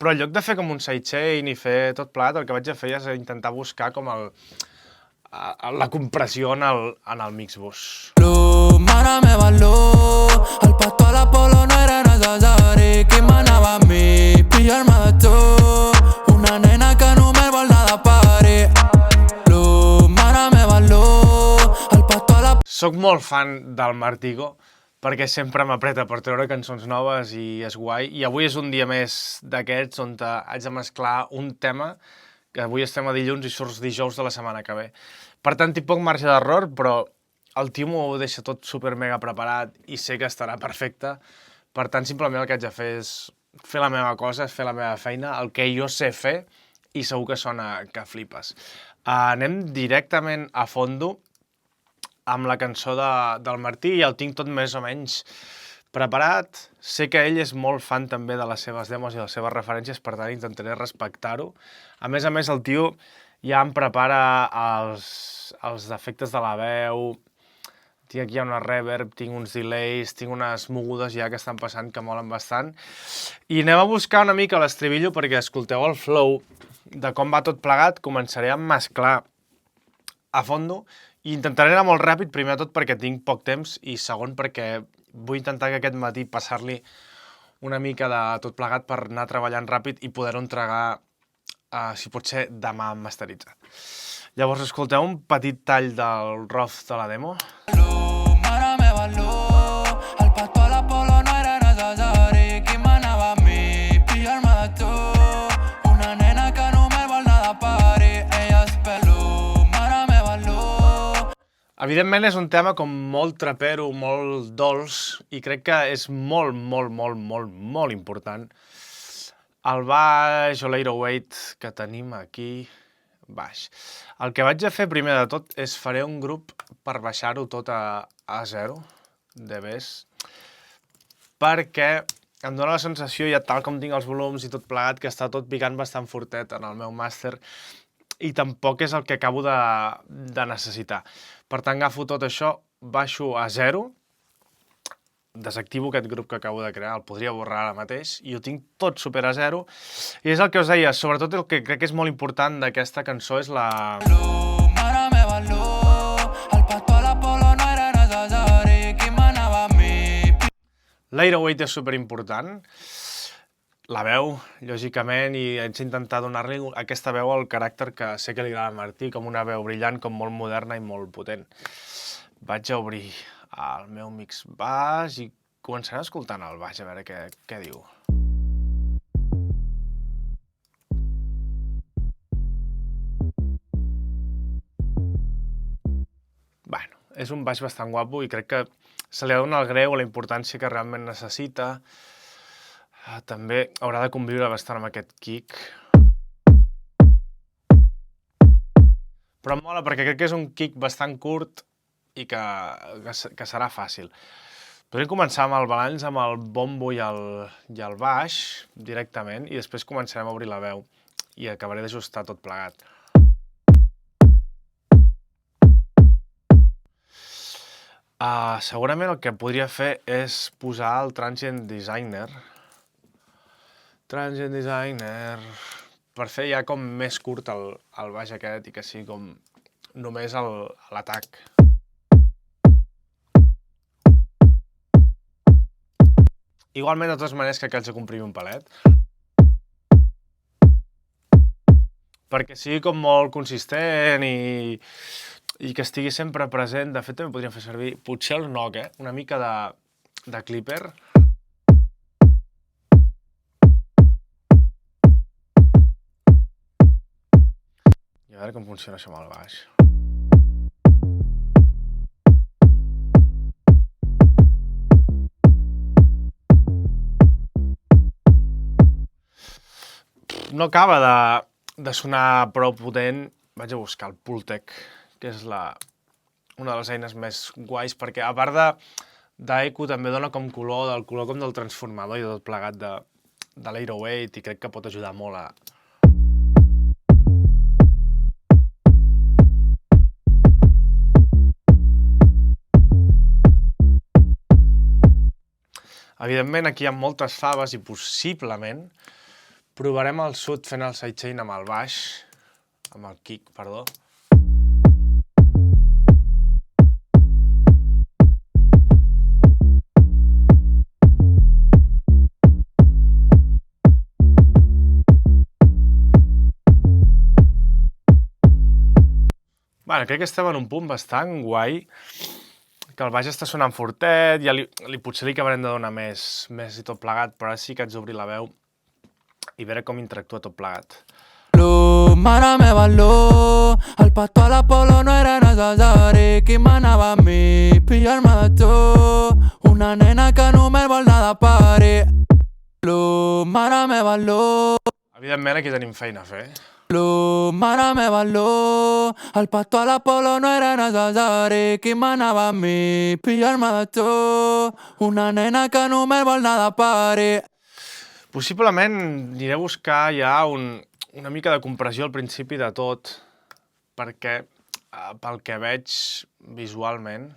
Però en lloc de fer com un sidechain i fer tot plegat, el que vaig a fer és intentar buscar com la compressió en el Mixbus. Mare meva, el pasto a l'Apolo no era necessari. Qui manava a mi? Pillar-me de tu. Una nena que només vol anar de pari. Mare meva, el pasto a la... Soc molt fan del Martigo, perquè sempre m'apreta per treure cançons noves i és guai. I avui és un dia més d'aquests on haig de mesclar un tema, que avui estem a dilluns i surts dijous de la setmana que ve. Per tant, tinc poc marge d'error, però el tio m'ho deixa tot super mega preparat i sé que estarà perfecte. Per tant, simplement el que haig de fer és fer la meva cosa, fer la meva feina, el que jo sé fer, i segur que sona que flipes. Anem directament a fondo amb la cançó del Martí i el tinc tot més o menys preparat. Sé que ell és molt fan també de les seves demos i les seves referències, per tant intentaré respectar-ho. A més, el tio ja em prepara els efectes de la veu, tinc aquí una reverb, tinc uns delays, tinc unes mogudes ja que estan passant que molen bastant. I anem a buscar una mica l'estribillo perquè escolteu el flow de com va tot plegat. Començaré a mesclar a fondo i intentaré anar molt ràpid, primer de tot perquè tinc poc temps i segon perquè vull intentar que aquest matí passar-li una mica de tot plegat per anar treballant ràpid i poder-ho entregar, si pot ser, demà masteritzat. Llavors escolteu un petit tall del Roth de la demo. Mare meva, el pasto a l'Apolo no era necessari. Qui manava a mi? Pillar-me de tu. Una nena que només vol anar de pari. Ella és pelú. Mare meva, Evidentment és un tema com molt trapero, molt dolç, i crec que és molt important. El baix o l'808 que tenim aquí baix. El que vaig a fer primer de tot és faré un grup per baixar-ho tot a 0 dBs, perquè em dóna la sensació, ja tal com tinc els volums i tot plegat, que està tot picant bastant fortet en el meu màster i tampoc és el que acabo de necessitar. Per tant, agafo tot això, baixo a 0, desactivo aquest grup que acabo de crear, el podria borrar ara mateix, i ho tinc tot super a 0, i és el que us deia, sobretot el que crec que és molt important d'aquesta cançó és la... Mare meva, el pasto a l'Apolo no era necessari. Qui manava a mi? L'808 és superimportant, la veu, lògicament, i haig d'intentar donar-li aquesta veu al caràcter que sé que li agrada a Martí, com una veu brillant, com molt moderna i molt potent. Vaig a obrir el meu mix baix i començaré escoltant el baix, a veure què diu. Bueno, és un baix bastant guapo i crec que se li ha de donar el greu, la importància que realment necessita. També haurà de conviure bastant amb aquest kick. Però em mola perquè crec que és un kick bastant curt i que serà fàcil. Podríem començar amb el balanç, amb el bombo i el baix directament i després començarem a obrir la veu i acabaré d'ajustar tot plegat. Segurament el que podria fer és posar el Transient Designer. Transient Designer... per fer ja com més curt el baix aquest i que sigui com només l'atac. Igualment, de totes maneres, crec que haig de comprimir un palet. Perquè sigui com molt consistent i que estigui sempre present. De fet, també podríem fer servir, potser el knock, una mica de clipper. I a veure com funciona això amb el baix. No acaba de sonar prou potent. Vaig a buscar el Pultec, que és una de les eines més guais, perquè a part d'eco també dona com color, del color com del transformador i de tot plegat de l'808, i crec que pot ajudar molt a... Evidentment, aquí hi ha moltes faves i possiblement Provarem el sud fent el sidechain amb el baix, amb el kick, perdó. Bueno, crec que estem en un punt bastant guai, que el baix està sonant fortet, ja potser li acabarem de donar més i tot plegat, però ara sí que haig d'obrir la veu i veure com interactua tot plegat. Mare meva, el pato a l'Apolo no era necessari. Qui manava a mi, pillar-me de tu, una nena que només vol anar de pari. Mare meva, Evidentment aquí tenim feina a fer. Mare meva, el pato a l'Apolo no era necessari. Qui manava a mi, pillar-me de tu, una nena que només vol anar de pari. Possiblement aniré a buscar ja una mica de compressió al principi de tot, perquè pel que veig visualment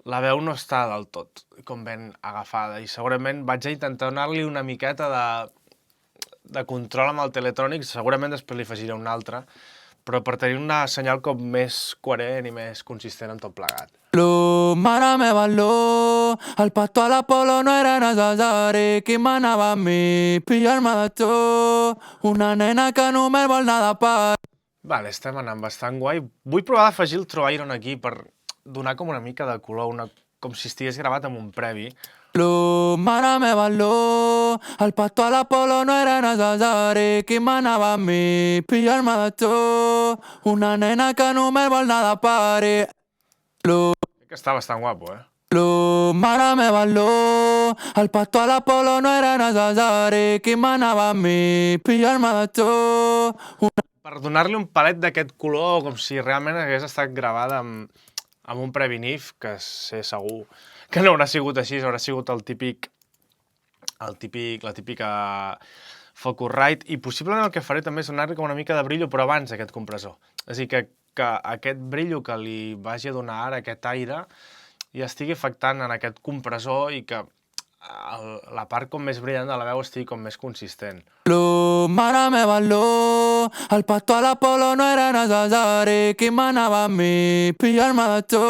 la veu no està del tot com ben agafada i segurament vaig a intentar donar-li una miqueta de control amb el Teletronic, segurament després li afegiré un altre, però per tenir una senyal com més coherent i més consistent en tot plegat. Mare meva, el pato a l'Apolo no era necessari. Qui manava a mi, pillar-me de tu, una nena que només vol anar de pari. Vale, estem anant bastant guai. Vull provar d'afegir el True Iron aquí per donar com una mica de color, com si estigués gravat amb un previ. Mare meva, el pato a l'Apolo no era necessari. Qui manava a mi, pillar-me de tu, una nena que només vol anar de pari. Crec que està bastant guapo, Mare meva, el pato a l'Apolo no era necessari. Qui manava a mi, pillar-me de tu. Per donar-li un palet d'aquest color, com si realment hagués estat gravada amb un previ NIF, que sé segur que no haurà sigut així, haurà sigut la típica Focusrite, i possiblement el que faré també és donar-li com una mica de brillo, però abans d'aquest compressor. És a dir, que aquest brillo que li vagi a donar ara, aquest aire, ja estigui afectant en aquest compressor i que la part com més brillant de la veu estigui com més consistent. Mare meva, el pato a l'Apolo no era necessari. Qui manava a mi, pillar-me de tu.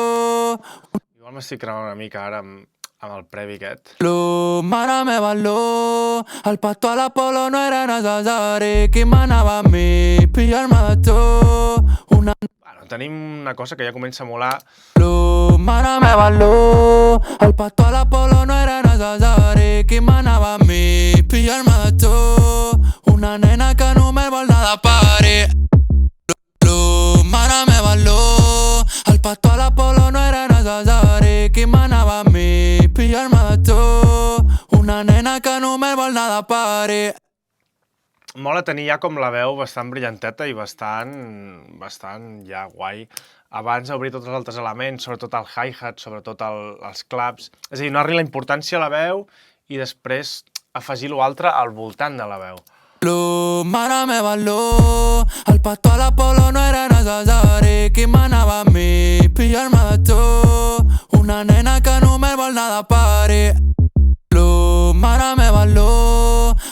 Igual m'estic cremant una mica ara amb el previ aquest. Mare meva, el pato a l'Apolo no era necessari. Qui manava a mi, pillar-me de tu. Bueno, tenim una cosa que ja comença a molar. Mare meva, el pato a l'Apolo no era necessari. Qui manava a mi, pillar-me de tu, una nena que només vol anar de pari. Mare meva, el pato a l'Apolo no era necessari. Qui manava a mi, pillar-me de tu, una nena que només vol anar de pari. Mola tenir ja com la veu bastant brillanteta i bastant ja guai abans d'obrir tots els altres elements, sobretot el hi-hat, sobretot els claps. És a dir, donar-li la importància a la veu i després afegir l'altre al voltant de la veu. Mare meva, el pato a l'Apolo no era necessari. Qui manava a mi, pillar-me de tu, una nena que només vol anar de pari. Mare meva,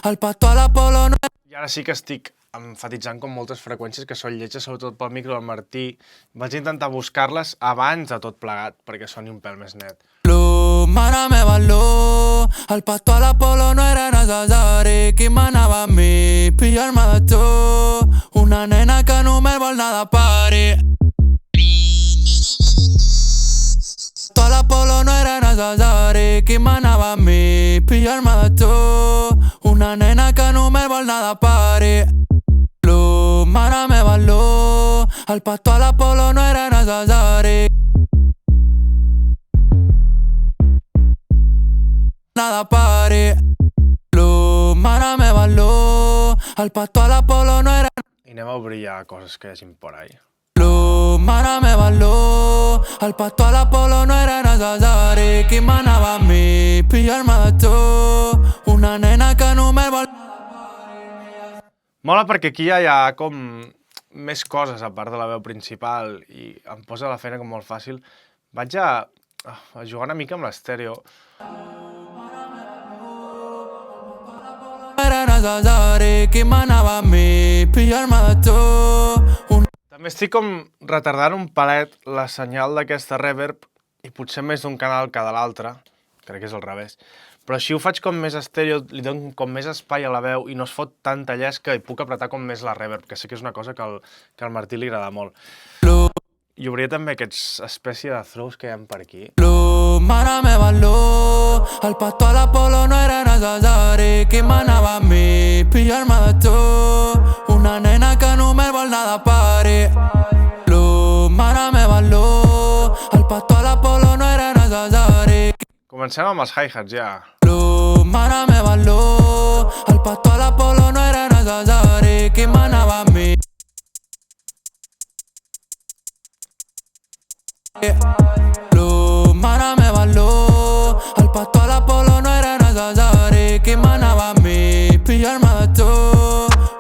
el pato a l'Apolo no era... I ara sí que estic emfatitzant com moltes freqüències que són lletges, sobretot pel micro del Martí. Vaig intentar buscar-les abans de tot plegat, perquè soni un pèl més net. Mare meva, el pato a l'Apolo no era necessari. Qui manava a mi, pillar-me de tu, una nena que només vol anar de pari. A l'Apolo no era necessari. Qui manava a mi, pillar-me de tu, una nena que només vol anar de pari. Mare meva, el pato a l'Apolo no era necessari. Nada pari. Mare meva, el pato a l'Apolo no era... I anem a obrir ja coses que hi hagin por ahí. Mare meva, el pato a l'Apolo no era necessari. Qui manava a mi, pillar-me de tu, una nena que només vol... Mola perquè aquí ja hi ha com més coses a part de la veu principal i em posa la feina com molt fàcil. Vaig a jugar una mica amb l'estèreo. era necessari qui manava a mi pillar-me de tu. També estic com retardant un palet la senyal d'aquesta reverb i potser més d'un canal que de l'altre, crec que és al revés, però així ho faig com més estèreo, li dono com més espai a la veu i no es fot tanta llesca i puc apretar com més la reverb, que sé que és una cosa que al Martí li agrada molt. I obriré també aquests espècie de throws que hi ha per aquí. Mare meva, el pato a l'Apolo no era necessari qui manava a mi pillar-me de tu. Una nena que només vol anar de pari. Mare meva, el pato a l'Apolo no era necessari. Comencem amb els hi-hats ja. Mare meva, el pato a l'Apolo no era necessari qui manava a mi. Mare meva, el pato a l'Apolo no era necessari qui manava a mi pillar-me de tu.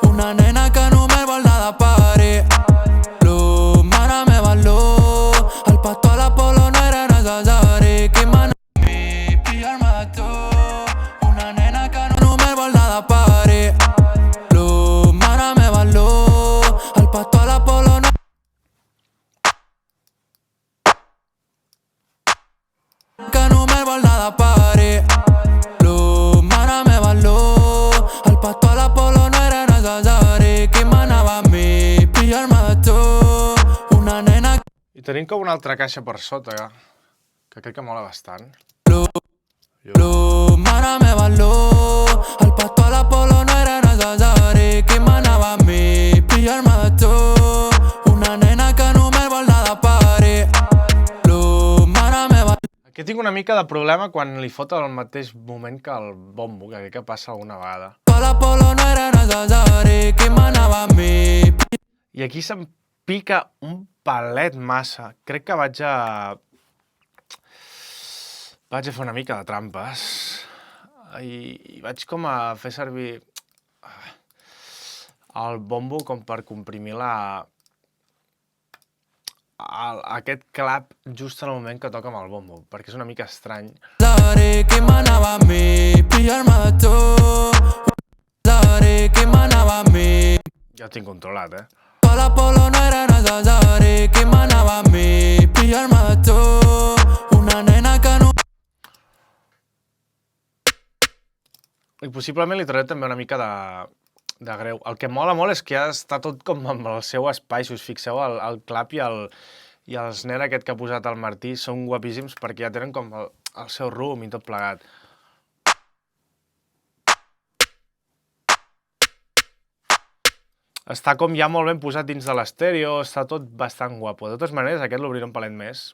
Una nena que només vol anar de pari. Mare meva, el pato a l'Apolo no era necessari qui manava a mi pillar-me de tu. Una nena que només vol anar de pari. Mare meva, el pato a l'Apolo no que només vol anar de pari. Mare meva, el pato a l'Apolo no era necessari qui manava a mi pillar-me de tu. Una nena. I tenim com una altra caixa per sota, que crec que mola bastant. Mare meva, el pato a l'Apolo no era necessari qui manava a mi pillar-me de tu. Una nena que només vol anar de pari. Mare meva. Aquí tinc una mica de problema quan li fot al mateix moment que el bombo, que crec que passa alguna vegada. L'Apolo no era necessari qui manava a mi. I aquí se'm pica un palet massa. Crec que vaig a fer una mica de trampes. I vaig com a fer servir el bombo com per comprimir aquest clap just en el moment que toca amb el bombo, perquè és una mica estrany. Qui manava a mi pillar-me de tu. Qui manava a mi. Ja ho tinc controlat, L'Apolo no era necessari qui manava a mi pillar-me de tu. Una nena que no. I possiblement li trauré també una mica de greu. El que mola molt és que ja està tot com amb el seu espai. Si us fixeu, el clap i el snare aquest que ha posat el Martí són guapíssims perquè ja tenen com el seu room i tot plegat. Està com ja molt ben posat dins de l'estèreo, està tot bastant guapo. De totes maneres, aquest l'obriré un palet més,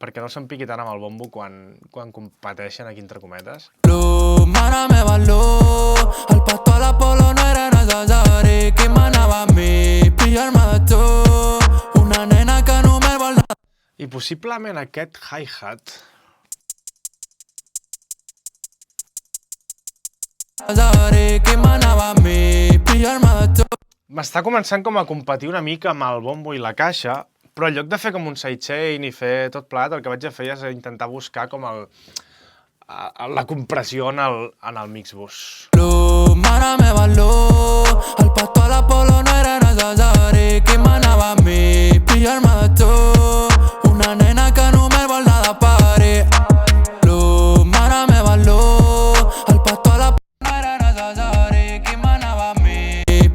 perquè no se'm piqui tant amb el bombo quan competeixen aquí entre cometes. Mare meva, el pato a l'Apolo no era necessari qui manava a mi pillar-me de tu. Una nena que només vol anar. I possiblement aquest hi-hat qui manava a mi pillar-me de tu. m'està començant com a competir una mica amb el bombo i la caixa, però en lloc de fer com un sidechain i fer tot plegat, el que vaig a fer és intentar buscar com la compressió en el mixbus. Mare meva, el pato a l'Apolo no era necessari qui manava a mi pillar-me de tu. Una nena que només vol anar de pari. Mare meva, el pato a l'Apolo no era necessari qui manava a mi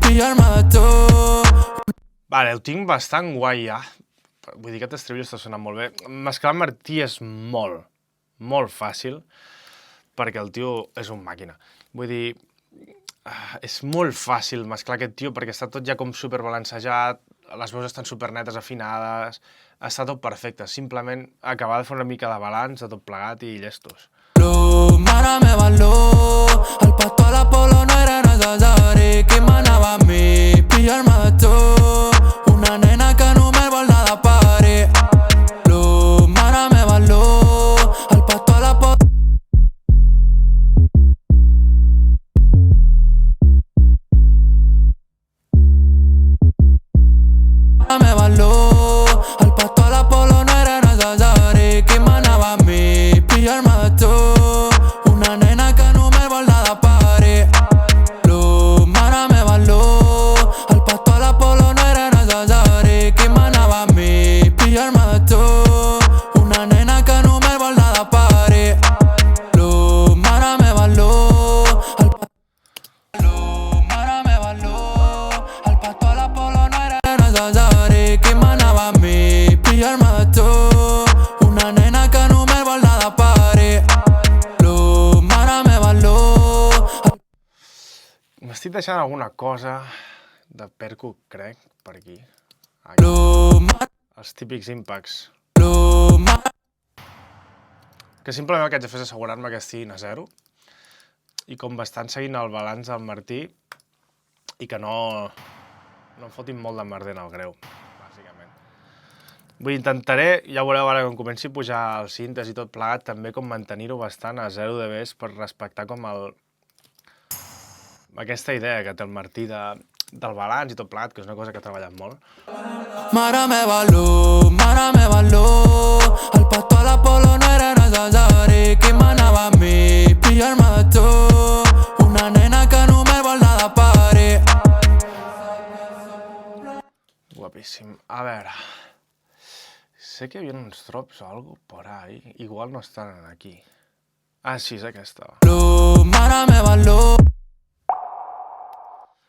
pillar-me de tu. Vale, ho tinc bastant guai ja. Vull dir que aquest estribillo està sonant molt bé. Mesclar amb Martí és molt fàcil, perquè el tio és un màquina. Vull dir, és molt fàcil mesclar aquest tio perquè està tot ja com superbalancejat, les veus estan supernetes, afinades, està tot perfecte. Simplement acabar de fer una mica de balanç de tot plegat i llestos. Mare meva, el pato a l'Apolo no era necessari qui manava a mi pillar-me de tu. Una nena que només vol anar de pari. Mare meva, el pato a l'Apolo. Mare meva, el pato a l'Apolo no era necessari qui manava a mi pillar-me de tu. Una nena que només vol anar de pari. M'estic deixant alguna cosa de perco, crec, per aquí. Els típics impacts. Que simplement el que haig de fer és assegurar-me que estiguin a 0 i com bastant seguint el balanç del Martí i que no em fotin molt de merder en el greu, bàsicament. Intentaré, ja veureu ara quan comenci a pujar el síntesi i tot plegat, també com mantenir-ho bastant a 0 dBs per respectar com aquesta idea que té el Martí del balanç i tot plegat, que és una cosa que he treballat molt. Mare meva lo, el pato a l'Apolo no era necessari, qui manava a mi, pillar-me de tu, una nena que només vol anar de pari. Guapíssim. A veure... Sé que hi havia uns drops o alguna cosa por ahí. Igual no estan aquí. Ah, sí, és aquesta. Mare meva lo.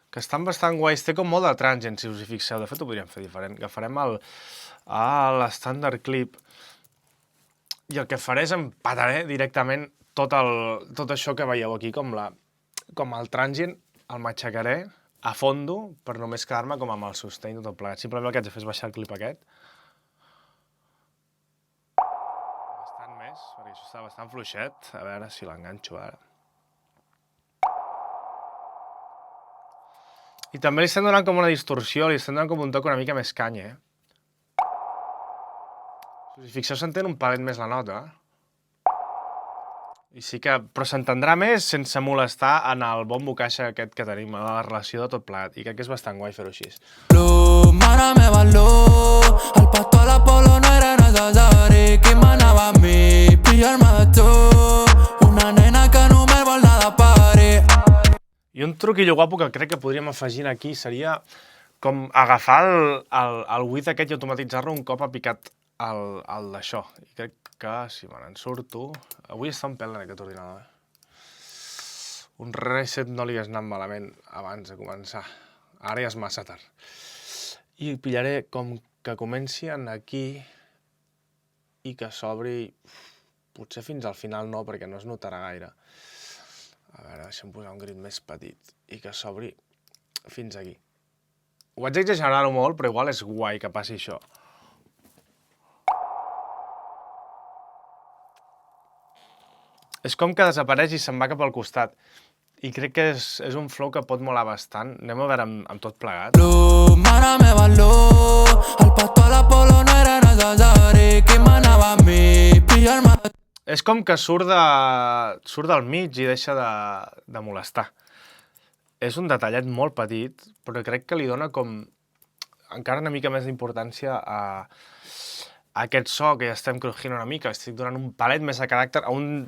Que estan bastant guais. Té com molt de transient, si us hi fixeu. De fet, ho podríem fer diferent. Agafarem l'estàndard clip i el que faré és empataré directament tot això que veieu aquí, com el transient, el matxacaré a fondo per només quedar-me com amb el sustain tot plegat. Simplement el que haig de fer és baixar el clip aquest. Bastant més, perquè això està bastant fluixet. A veure si l'enganxo ara. I també li estem donant com una distorsió, li estem donant com un toc una mica més canya, Si us fixeu, s'entén un palet més la nota. I sí que... Però s'entendrà més sense molestar en el bombo caixa aquest que tenim, a la relació de tot plegat. I crec que és bastant guai fer-ho així. Mare meva lo, el pato a l'Apolo no era necessari, qui manava a mi, pillar-me de tu, una nena que només vol anar de pari. I un truquillo guapo que crec que podríem afegir aquí seria com agafar el width aquest i automatitzar-lo un cop ha picat el d'això. I crec que si me n'en surto... Avui està un pèl en aquest ordinador. Un reset no li hagués anat malament abans de començar. Ara ja és massa tard. I pillaré com que comenci en aquí i que s'obri... Potser fins al final no, perquè no es notarà gaire. A veure, deixa'm posar un grit més petit i que s'obri fins aquí. Ho vaig exagerar-ho molt, però igual és guai que passi això. És com que desapareix i se'n va cap al costat. I crec que és un flow que pot molar bastant. Anem a veure amb tot plegat. Mare meva lo, el pato a l'Apolo no era necessari, qui manava a mi, pillar-me de tu. És com que surt del mig i deixa de molestar. És un detallet molt petit, però crec que li dona com encara una mica més d'importància a aquest so que ja estem crujint una mica. Estic donant un palet més de caràcter a un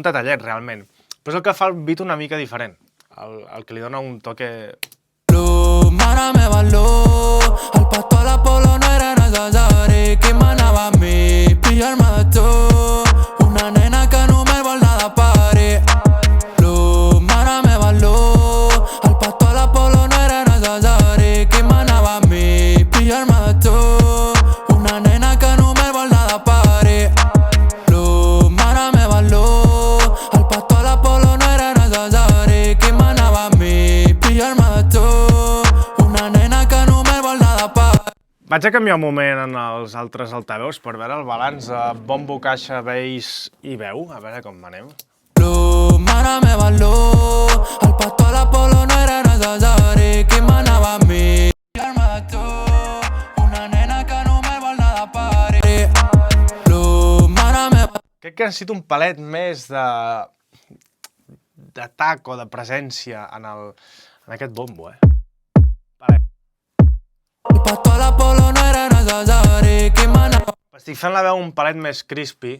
detallet, realment. Però és el que fa el beat una mica diferent, el que li dona un toque... Mare meva lo, el pato a l'Apolo no era necessari, qui manava a mi, pillar-me de tu, una nena que només vol anar de pari. Mare meva lo, el pato a l'Apolo no era necessari, qui manava a mi, pillar-me de tu, una nena que només vol anar de pari. Mare meva lo, el pato a l'Apolo no era necessari, qui manava a mi, pillar-me de tu, una nena que només vol anar de pari. Vaig a canviar un moment en els altres altaveus per veure el balanç de bombo, caixa, bass i veu. A veure com anem. Mare meva lo, el pato a l'Apolo no era necessari, qui manava a mi, pillar-me de tu, una nena que només vol anar de pari. Mare meva... Crec que necessito un palet més de tac o de presència en aquest bombo, Palet. El pato a l'Apolo no era necessari, qui manava... Estic fent la veu un palet més crispy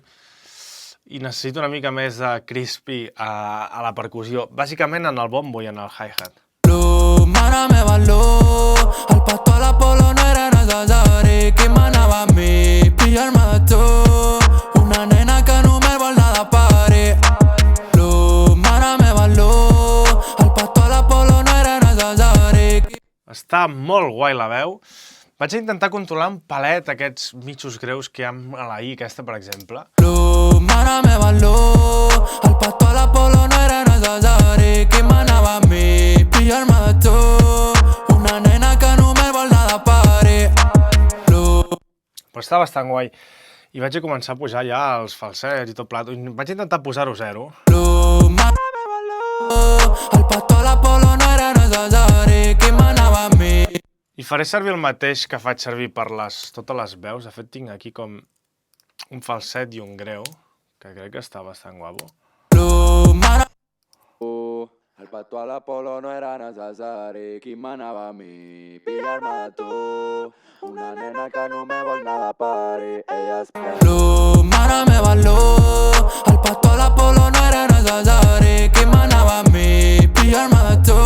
i necessito una mica més de crispy a la percussió, bàsicament en el bombo i en el hi-hat. Mare meva lo, el pato a l'Apolo no era necessari, qui manava a mi, pillar-me de tu, una nena que només vol anar de pari. Mare meva lo, el pato a l'Apolo no era necessari. Està molt guai la veu Vaig intentar controlar un palet aquests mitjos greus que hi ha a la I aquesta, per exemple. Mare meva, el pato a l'Apolo no era necessari. Qui manava a mi, pillar-me de tu. Una nena que només vol anar de pari. Però està bastant guai. I vaig a començar a pujar ja els falsets i tot plat. Vaig intentar posar-ho 0. Mare meva, el pato a l'Apolo no era necessari. Qui manava a mi. I faré servir el mateix que faig servir per totes les veus. De fet, tinc aquí com un falset i un greu, que crec que està bastant guapo. El pato a l'Apolo no era necessari. Qui manava a mi, pillar-me de tu. Una nena que només vol anar de pari. Ella espera. Mare meva, el pato a l'Apolo no era necessari. Qui manava a mi, pillar-me de tu.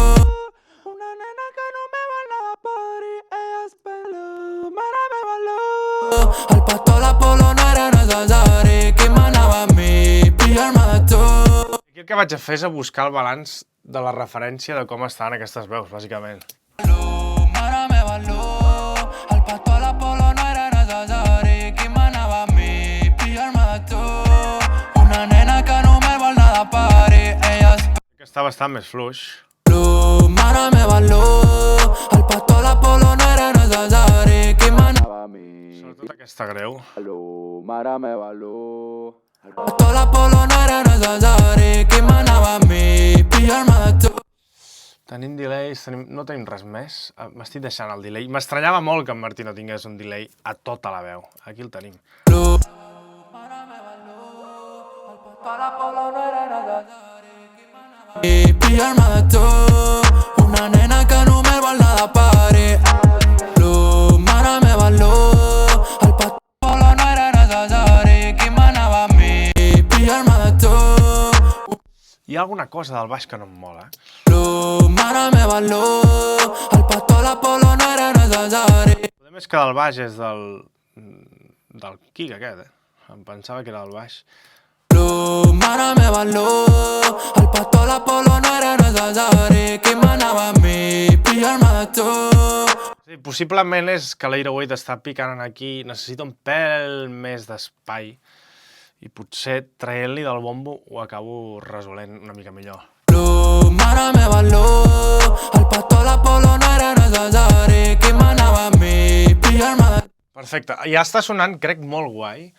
Una nena que només vol anar de pari. Ella espera. Mare meva, el pato a l'Apolo no era necessari. Qui manava a mi, pillar-me de tu. Aquí el que vaig a fer és a buscar el balanç de la referència de com estan aquestes veus, bàsicament. Mare meva, el pato a l'Apolo no era necessari. Qui manava a mi, pillar-me de tu. Una nena que només vol anar de pari. Ella Que està bastant més fluix. Mare meva, el pato a l'Apolo no era necessari. Qui manava a mi. Sobretot aquesta greu. Mare meva, el pato a l'Apolo no era necessari. Qui manava a mi, pillar-me de tu. Tenim delays, no tenim res més. M'estic deixant el delay. M'estranyava molt que en Martí no tingués un delay a tota la veu. Aquí el tenim. Mare meva, el pato a l'Apolo no era necessari. Pillar-me de tu. Una nena que només vol anar de pari. Mare meva, el pato a l'Apolo no era necessari. Qui manava a mi, pillar-me de tu. Hi ha alguna cosa del baix que no em mola. Mare meva, el pato a l'Apolo no era necessari. Potser més que del baix és del kick aquest, Em pensava que era del baix. Mare meva, el pato a l'Apolo no era necessari. Qui manava a mi, pillar-me de tu. Sí, possiblement és que l'Airweight està picant aquí, necessita un pèl més d'espai i potser traient-li del bombo ho acabo resolent una mica millor. Mare meva, el pato a l'Apolo no era necessari. Qui manava a mi, pillar-me de tu. Perfecte, ja està sonant, crec, molt guai.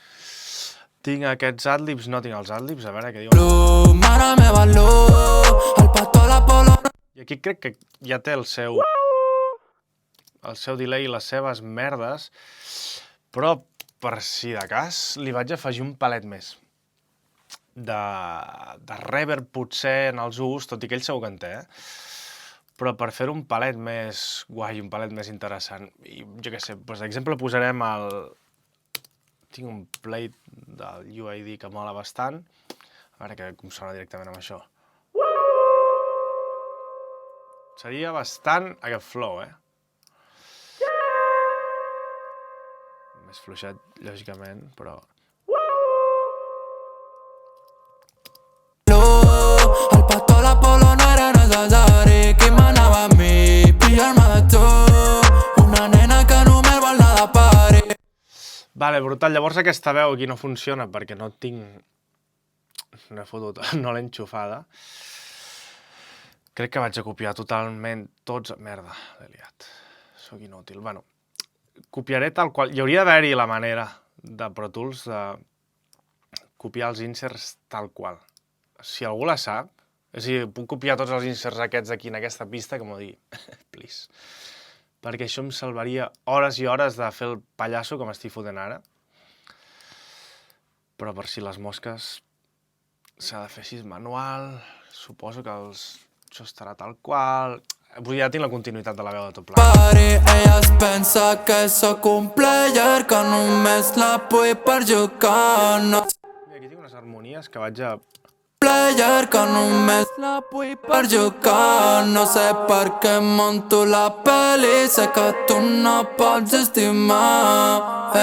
Tinc aquests adlibs, no tinc els adlibs, a veure què diuen. Mare meva, el pato a l'Apolo no... I aquí crec que ja té el seu delay i les seves merdes, però per si de cas li vaig afegir un palet més de reverb potser en els us, tot i que ell segur que en té, però per fer un palet més guai, un palet més interessant. I jo què sé, per exemple posarem tinc un plate del UID que mola bastant, a veure com sona directament amb això. Seria bastant aquest flow, Més fluixet, lògicament, però... El pato a l'Apolo no era necessari. Qui manava a mi, pillar-me de tu. Una nena que només vol anar de pari. Vale, brutal. Llavors aquesta veu aquí no funciona perquè no tinc... No he fotut, no l'he enxufada. Crec que vaig a copiar totalment tots... Merda, l'he liat. Soc inútil. Bueno, copiaré tal qual... Hi hauria d'haver-hi la manera de Pro Tools de copiar els inserts tal qual. Si algú la sap, és a dir, puc copiar tots els inserts aquests aquí en aquesta pista, que m'ho digui, please. Perquè això em salvaria hores i hores de fer el pallasso com estic fotent ara. Però per si les mosques s'ha de fer així manual, suposo que això estarà tal qual... Ja tinc la continuïtat de la veu de tot plat. Ella es pensa que sóc un player que només la vull per jugar. No. Aquí tinc unes harmonies que vaig a... Player que només la vull per jugar. No sé per què monto la pel·li. Sé que tu no pots estimar.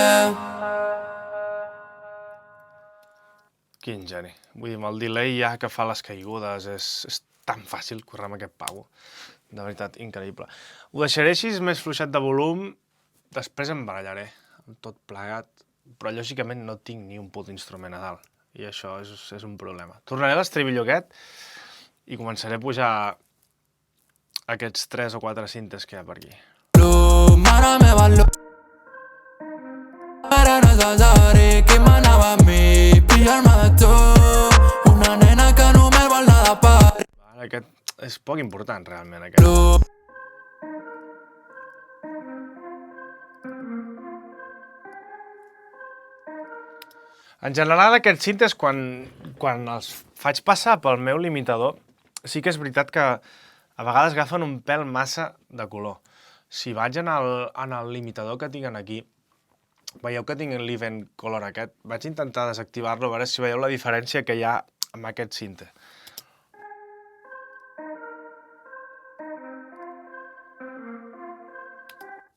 Quin geni. Vull dir, amb el delay ja que fa les caigudes és tan fàcil currar amb aquest pavo. De veritat, increïble. Ho deixaré així més fluixet de volum després em barallaré amb tot plegat, però lògicament no tinc ni un puto instrument a dalt, i això és un problema. Tornaré a l'estribillo aquest i començaré a pujar aquests 3 o 4 cintes que hi ha per aquí. Mare meva, era necessari que manava a mi pillar-me de tu, una nena que només vol anar de pari. Aquest és poc important, realment, aquest. En general, aquests cintes, quan els faig passar pel meu limitador, sí que és veritat que a vegades agafen un pèl massa de color. Si vaig en el limitador que tinc aquí, veieu que tinc l'event color aquest, vaig intentar desactivar-lo, a veure si veieu la diferència que hi ha amb aquest cinte.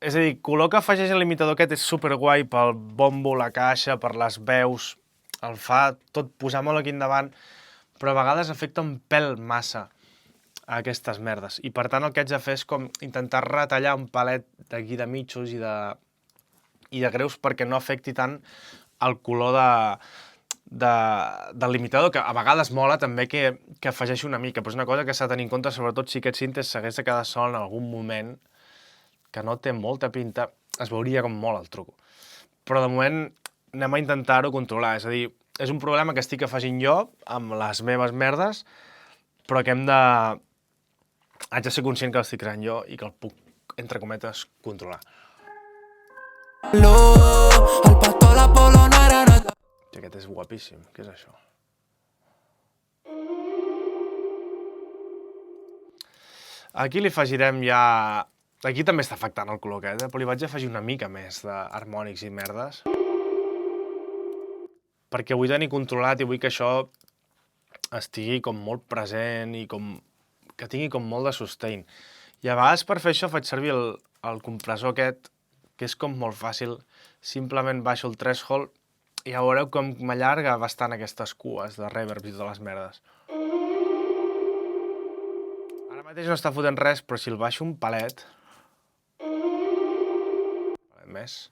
És a dir, color que afegeix el limitador aquest és superguai pel bombo, la caixa, per les veus, el fa tot posar molt aquí endavant, però a vegades afecta un pèl massa a aquestes merdes. I per tant el que haig de fer és com intentar retallar un palet d'aquí de mitjos i de greus perquè no afecti tant el color del limitador, que a vegades mola també que afegeixi una mica, però és una cosa que s'ha de tenir en compte, sobretot si aquest cintes s'hagués de quedar sol en algun moment, que no té molta pinta, es veuria com molt el truco. Però de moment anem a intentar-ho controlar, és a dir, és un problema que estic afegint jo amb les meves merdes, però que haig de ser conscient que l'estic creant jo i que el puc, entre cometes, controlar. Aquest és guapíssim, què és això? Aquí li afegirem ja... Aquí també està afectant el color aquest, però li vaig afegir una mica més d'harmònics i merdes. Perquè vull tenir controlat i vull que això estigui com molt present i que tingui com molt de sustain. I a vegades per fer això faig servir el compressor aquest, que és com molt fàcil. Simplement baixo el threshold i ja veureu com m'allarga bastant aquestes cues de reverb i totes les merdes. Ara mateix no està fotent res, però si el baixo un palet... més.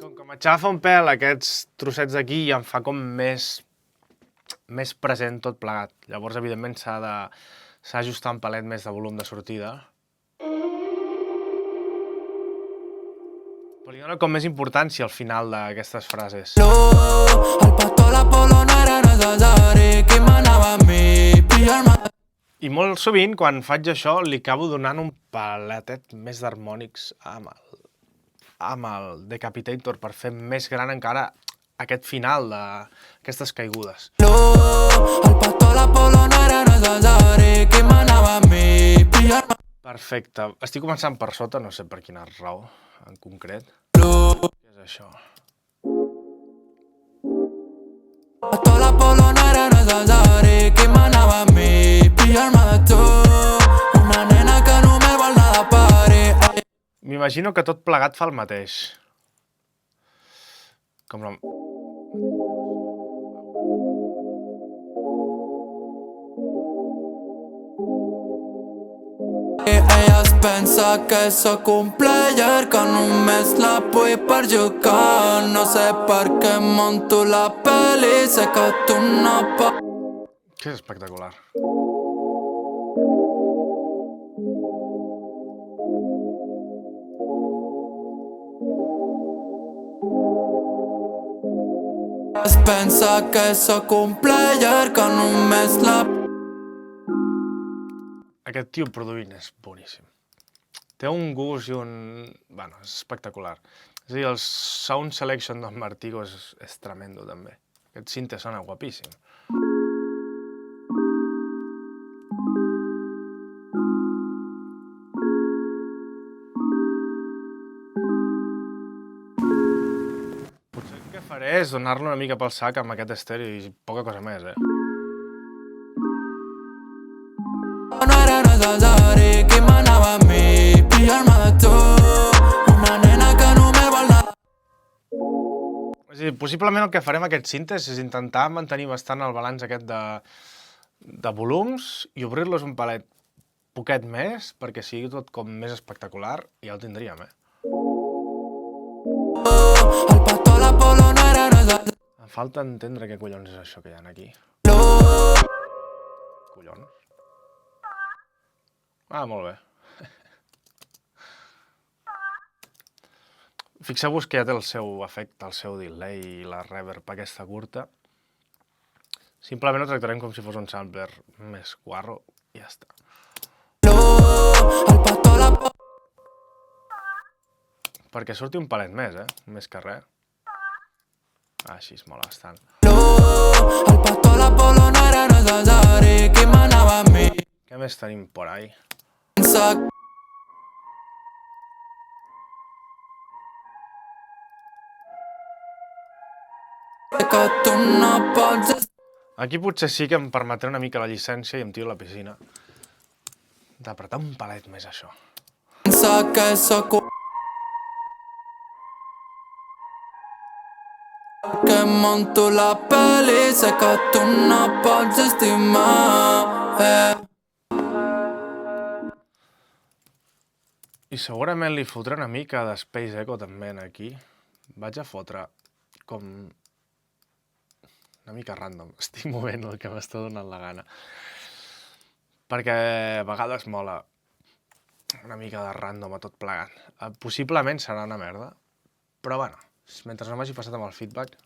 Com que m'aixafa un pèl aquests trossets d'aquí i em fa com més present tot plegat. Llavors, evidentment, s'ha d'ajustar un palet més de volum de sortida. Però li dona com més importància al final d'aquestes frases. El pastor l'Apolo no era necessari que manava a mi pillar-me. I molt sovint, quan faig això, li acabo donant un paletet més d'harmònics amb el Decapitator per fer més gran encara aquest final d'aquestes caigudes. Perfecte. Estic començant per sota, no sé per quina raó en concret. Què és això? M'imagino que tot plegat fa el mateix. Com la... Ella es pensa que sóc un player que només la vull per jugar. No sé per què monto la peli, sé que tu no pots... Que és espectacular. Es pensa que sóc un player que només la... Aquest tio produint és boníssim. Té un gust i un... Bueno, és espectacular. És a dir, el sound selection del Martigo és tremendo, també. Aquest cinte sona guapíssim. Potser el que faré és donar-lo una mica pel sac amb aquest estèreo i poca cosa més, No era necessari que manava a mi pillar-me de tu, una nena que només vol anar... És a dir, possiblement el que farem aquest cintes és intentar mantenir bastant el balanç aquest de volums i obrir-los un palet poquet més, perquè sigui tot com més espectacular, i ja ho tindríem, Al pastor la polo no era necesario. Em falta entendre què collons és això que hi ha aquí. Collons. Molt bé. Fixeu-vos que ja té el seu efecte, el seu delay i la reverb aquesta curta. Simplement ho tractarem com si fos un sampler més guarro i ja està. Perquè surti un palet més, més que res. Així es mola bastant. Al pastor la polo no era necesario. Qui manava a mi? Què més tenim por ahí? Que tu no pots. Aquí potser sí que em permetré una mica la llicència i em tiro a la piscina. D'apretar un palet més això. Que sóc que monto la peli, sé que tu no pots estimar. I segurament li fotré una mica de Space Echo també aquí. Vaig a fotre com una mica random. Estic movent el que m'està donant la gana. Perquè a vegades mola una mica de random a tot plegat. Possiblement serà una merda, però bueno, mentre no m'hagi passat amb el feedback.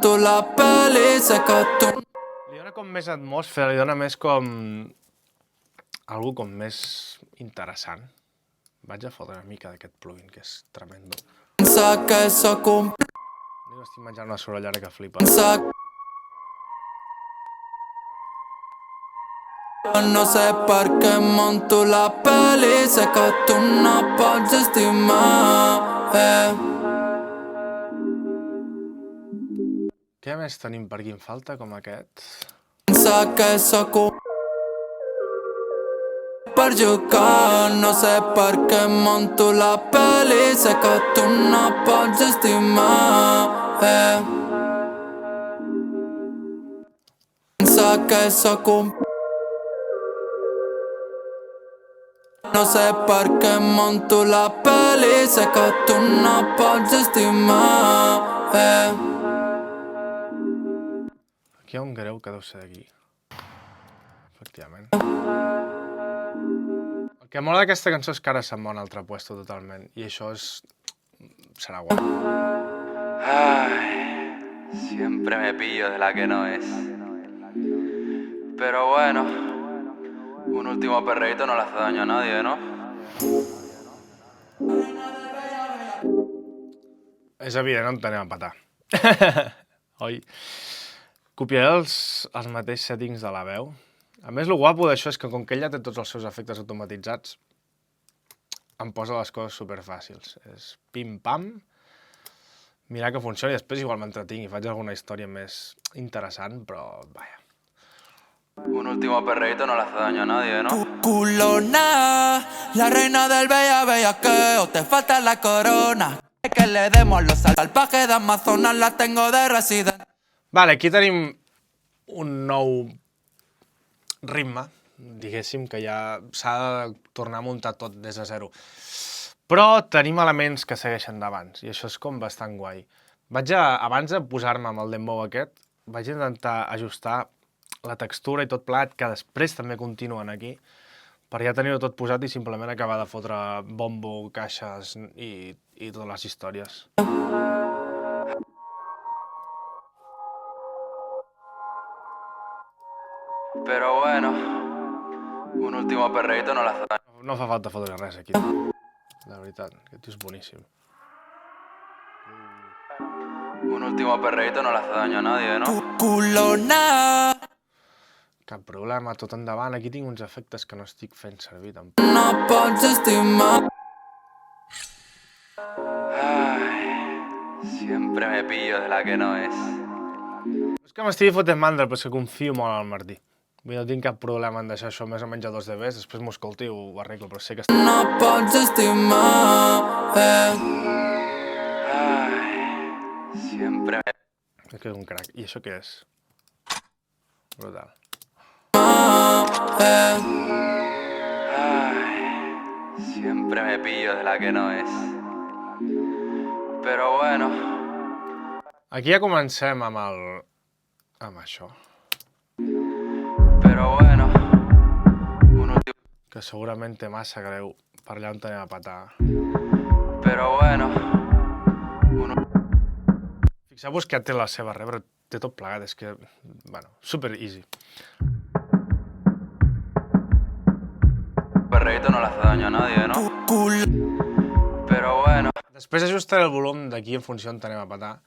Tu la peli, sé que tu. Li dona com més atmosfera, li dona més com algú com més interessant. Vaig a fotre una mica d'aquest plugin, que és tremendo. Que sóc un. Estic menjant una sorollera que flipa. No sé per què monto la peli, sé que tu no pots estimar. Què més tenim per aquí? Em falta com aquest. Que sóc un. Per jugar, no sé per què monto la peli, sé que tu no pots estimar. Que sóc un. No sé per què monto la peli, sé que tu no pots estimar. Aquí hi ha un greu que deu ser d'aquí. Efectivament. El que mola d'aquesta cançó és que ara se'n va a un altre puesto totalment, i això serà guai. Ay, siempre me pillo de la que no es. Pero bueno, un último perreíto no le hace daño a nadie, ¿no? És evident on anem a patar. Oi? Copiaré els mateixos settings de la veu. A més, el guapo d'això és que com que ell ja té tots els seus efectes automatitzats, em posa les coses superfàcils. És pim-pam, mirar que funcioni, després igual m'entretinc i faig alguna història més interessant, però vaja. Un último perreíto no le hace daño a nadie, ¿no? Culona, la reina del bellaqueo, te falta la corona. Que le demos los salvajes de Amazonas, la tengo de residente. Vale, aquí tenim un nou ritme, diguéssim, que ja s'ha de tornar a muntar tot des de zero. Però tenim elements que segueixen d'abans, i això és com bastant guai. Abans de posar-me amb el dembow aquest, vaig intentar ajustar la textura i tot plat, que després també continuen aquí, per ja tenir-ho tot posat i simplement acabar de fotre bombo, caixes i totes les històries. Pero bueno, un último perreíto no le hace daño. No fa falta fotre res aquí, la veritat, aquest tio és boníssim. Un último perreíto no le hace daño a nadie, ¿no? Culona. Cap problema, tot endavant. Aquí tinc uns efectes que no estic fent servir tampoc. No pots estimar. Ay, siempre me pillo de la que no es. És que m'estigui fotent mandra, però és que confio molt en el Martí. No tinc cap problema en deixar això més o menys a 2 dBs, després m'ho escolti i ho arreglo, però sé que... No pots estimar. Ay, Siempre me... És que és un crack. I això què és? Brutal. Ay, siempre me pillo de la que no es. Pero bueno, Aquí ja comencem amb el... amb això. pero bueno. Un último... Que segurament té massa greu per allà on anem a petar. Pero bueno. Fixeu-vos que té la seva reverb, té tot plegat, és que... bueno, super easy. Perreíto no le hace daño a nadie, ¿no? Pero bueno. Després ajustaré el volum d'aquí en funció on anem a petar,